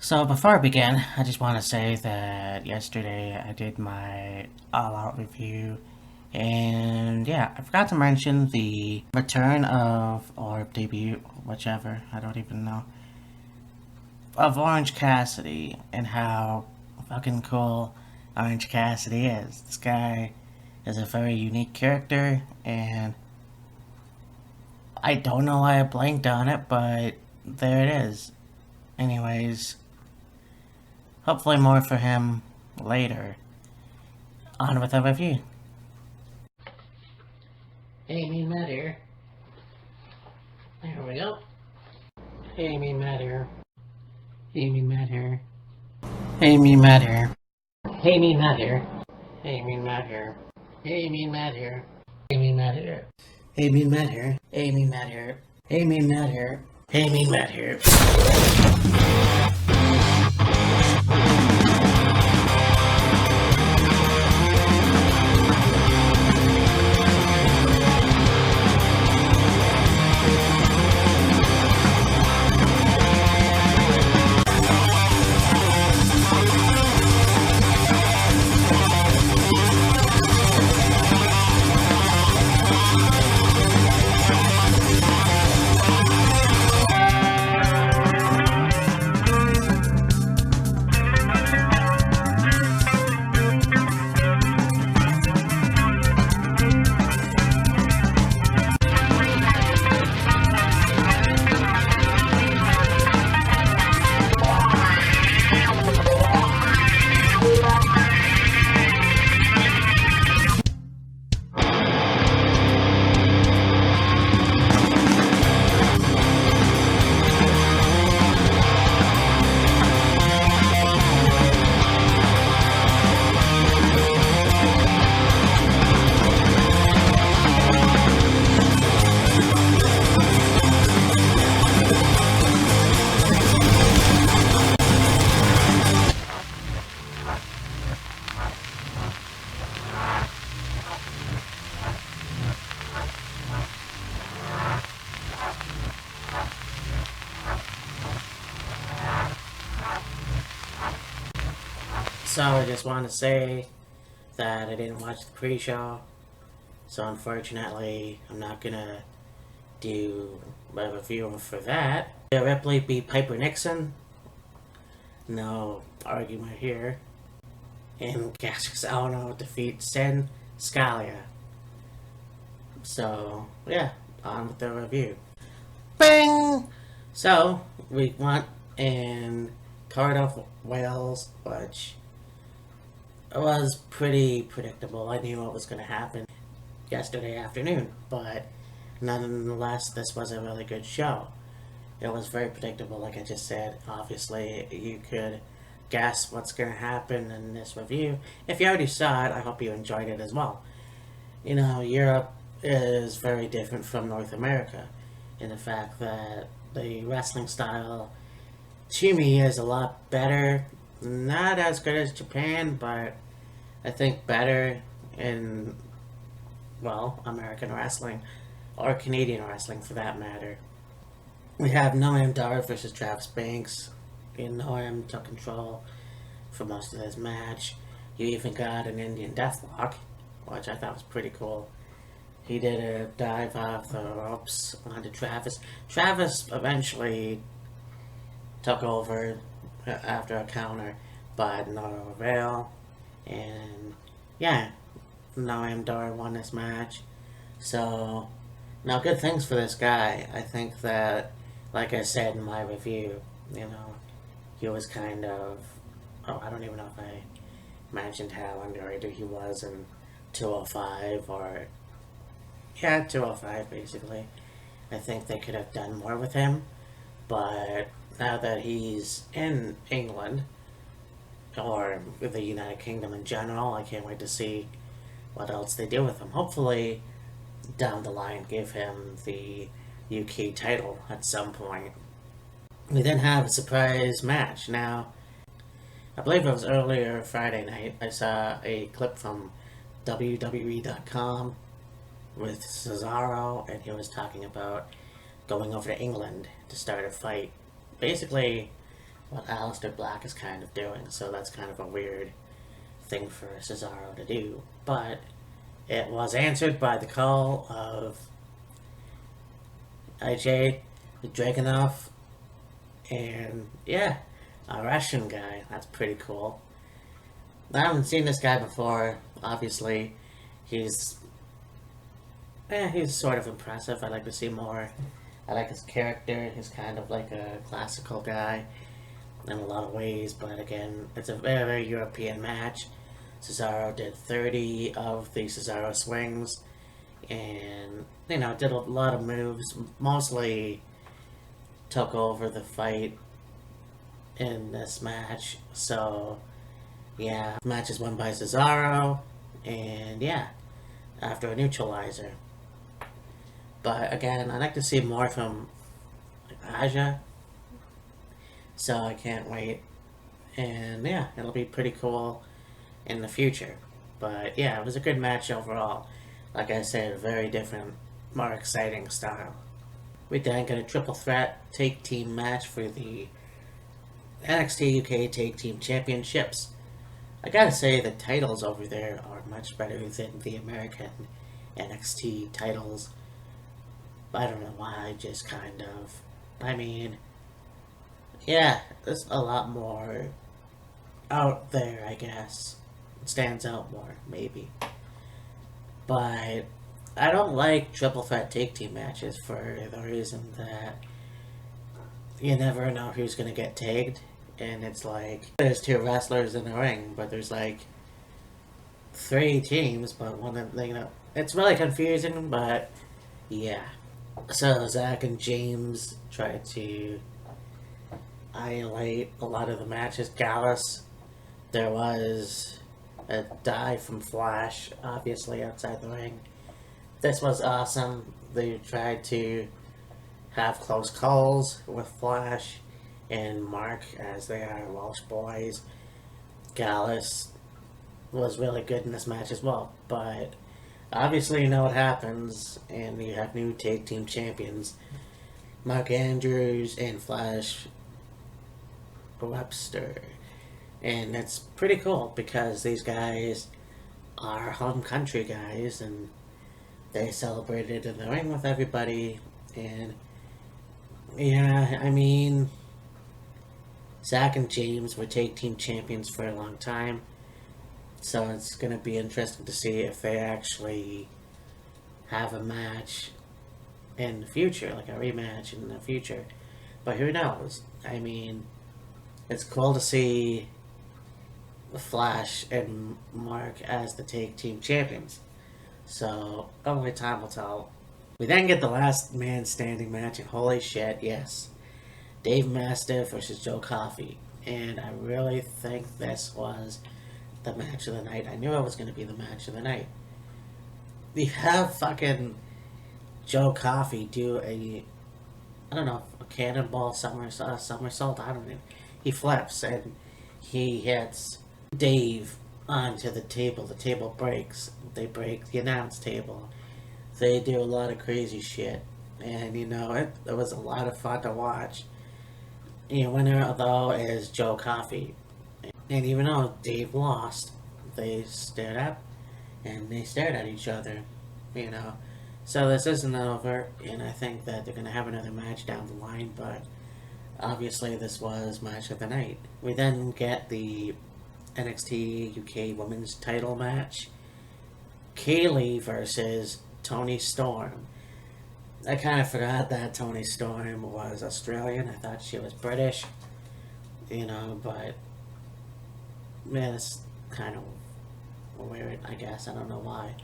So before I begin, I just want to say that yesterday I did my all-out review, and yeah, I forgot to mention the return of, or debut, whichever, I don't even know, of Orange Cassidy, and how fucking cool Orange Cassidy is. This guy is a very unique character, and I don't know why I blanked on it, but there it is. Anyways, hopefully more for him later. On with the review. Hey, me Matt here. There we go. Hey, me Matt here. Hey, me Matt here. Hey, me Matt here. Hey, me Matt here. Hey, me Matt here. Hey, me Matt here. Hey, me Matt here. Hey, me Matt here. Hey, me Matt here. Hey, me Matt here. Hey, me Matt here. So I just want to say that I didn't watch the pre-show, so unfortunately I'm not gonna do a review for that. Rhea Ripley beat Piper Nixon, no argument here, and Cassius Ohno defeats Sin Scalia. So yeah, on with the review. Bing! So we went in Cardiff, Wales, which was pretty predictable. I knew what was going to happen yesterday afternoon, but nonetheless, this was a really good show. It was very predictable, like I just said. Obviously, you could guess what's going to happen in this review. If you already saw it, I hope you enjoyed it as well. You know, Europe is very different from North America in the fact that the wrestling style, to me, is a lot better. Not as good as Japan, but I think better in, well, American wrestling, or Canadian wrestling for that matter. We have Noam Dar versus Travis Banks. Noam took control for most of this match. You even got an Indian Deathlock, which I thought was pretty cool. He did a dive off the ropes onto Travis. Travis eventually took over after a counter, but no avail. And yeah, Noam Dar won this match. So, now good things for this guy. I think that, like I said in my review, you know, he was kind of, oh, I don't even know if I mentioned how underrated he was in 205 or, yeah, 205 basically. I think they could have done more with him, but now that he's in England, or the United Kingdom in general, I can't wait to see what else they do with him. Hopefully, down the line, give him the UK title at some point. We then have a surprise match. Now, I believe it was earlier Friday night, I saw a clip from WWE.com with Cesaro, and he was talking about going over to England to start a fight. Basically, what Aleister Black is kind of doing. So that's kind of a weird thing for Cesaro to do. But it was answered by the call of IJ Dragunov, and yeah, a Russian guy. That's pretty cool. I haven't seen this guy before. Obviously, he's he's sort of impressive. I'd like to see more. I like his character. He's kind of like a classical guy in a lot of ways, but again, it's a very, very European match. Cesaro did 30 of the Cesaro swings, and did a lot of moves. Mostly took over the fight in this match. So yeah, match is won by Cesaro, and yeah, after a neutralizer. But again, I'd like to see more from Aja, so I can't wait. And yeah, it'll be pretty cool in the future. But yeah, it was a good match overall. Like I said, a very different, more exciting style. We then get a triple threat tag team match for the NXT UK Tag Team Championships. I gotta say, the titles over there are much better than the American NXT titles. I don't know why, just kind of. I mean, yeah, there's a lot more out there, I guess. It stands out more, maybe. But I don't like triple threat tag team matches for the reason that you never know who's gonna get tagged. And it's like, there's two wrestlers in the ring, but there's like three teams, but one of them, it's really confusing, but yeah. So Zach and James tried to annihilate a lot of the matches. Gallus, there was a dive from Flash, obviously outside the ring. This was awesome. They tried to have close calls with Flash and Mark, as they are Welsh boys. Gallus was really good in this match as well, but obviously you know what happens, and you have new tag team champions, Mark Andrews and Flash Webster. And it's pretty cool because these guys are home country guys, and they celebrated in the ring with everybody. And yeah, I mean, Zach and James were tag team champions for a long time, so it's going to be interesting to see if they actually have a match in the future, like a rematch in the future. But who knows? I mean, it's cool to see Flash and Mark as the tag team champions. So, only time will tell. We then get the last man standing match, and holy shit, yes. Dave Mastiff versus Joe Coffey. And I really think this was the match of the night. I knew it was going to be the match of the night. We have fucking Joe Coffey do a cannonball somersault. I don't know. He flips and he hits Dave onto the table. The table breaks. They break the announce table. They do a lot of crazy shit. And, it was a lot of fun to watch. The winner, though, is Joe Coffey. And even though Dave lost, they stood up and they stared at each other, So this isn't over, and I think that they're going to have another match down the line, but obviously this was match of the night. We then get the NXT UK Women's title match. Kaylee versus Toni Storm. I kind of forgot that Toni Storm was Australian. I thought she was British, but man, it's kind of weird, I guess. I don't know why.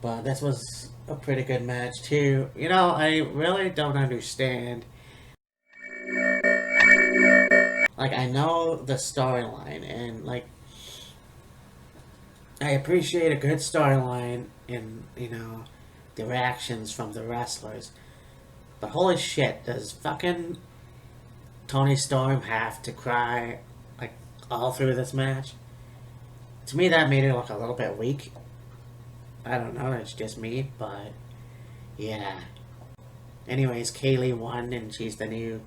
But this was a pretty good match, too. I really don't understand. Like, I know the storyline, and, I appreciate a good storyline and, the reactions from the wrestlers. But holy shit, does fucking Toni Storm have to cry, all through this match? To me, that made her look a little bit weak. I don't know, it's just me, but yeah. Anyways, Kaylee won, and she's the new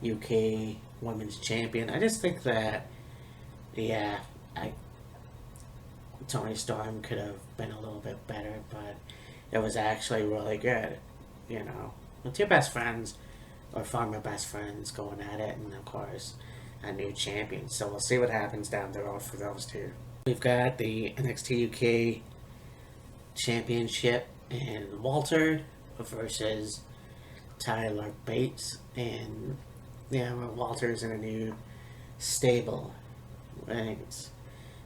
UK women's champion. I just think that, yeah, I Tony Storm could have been a little bit better, but it was actually really good. You know, with two best friends or former best friends going at it, and of course, a new champion. So we'll see what happens down the road for those two. We've got the NXT UK Championship and Walter versus Tyler Bates, and yeah, Walter's in a new stable. Right? It's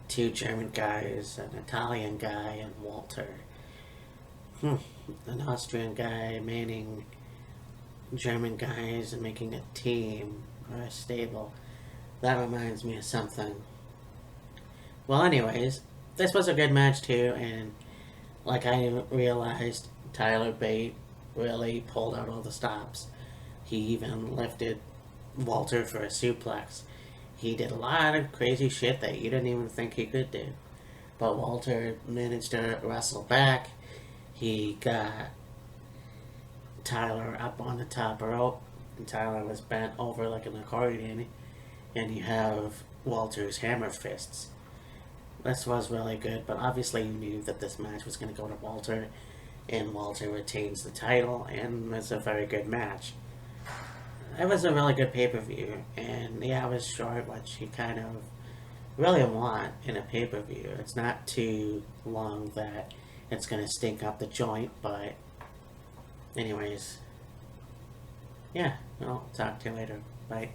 two German guys, an Italian guy, and Walter. An Austrian guy manning German guys and making a team or a stable. That reminds me of something. Well, anyways, this was a good match too, and like I realized, Tyler Bate really pulled out all the stops. He even lifted Walter for a suplex. He did a lot of crazy shit that you didn't even think he could do. But Walter managed to wrestle back. He got Tyler up on the top rope, and Tyler was bent over like an accordion, and you have Walter's hammer fists. This was really good, but obviously you knew that this match was going to go to Walter, and Walter retains the title, and it's a very good match. It was a really good pay-per-view, and yeah, it was short, which you kind of really want in a pay-per-view. It's not too long that it's going to stink up the joint, but anyways, yeah, I'll talk to you later. Bye.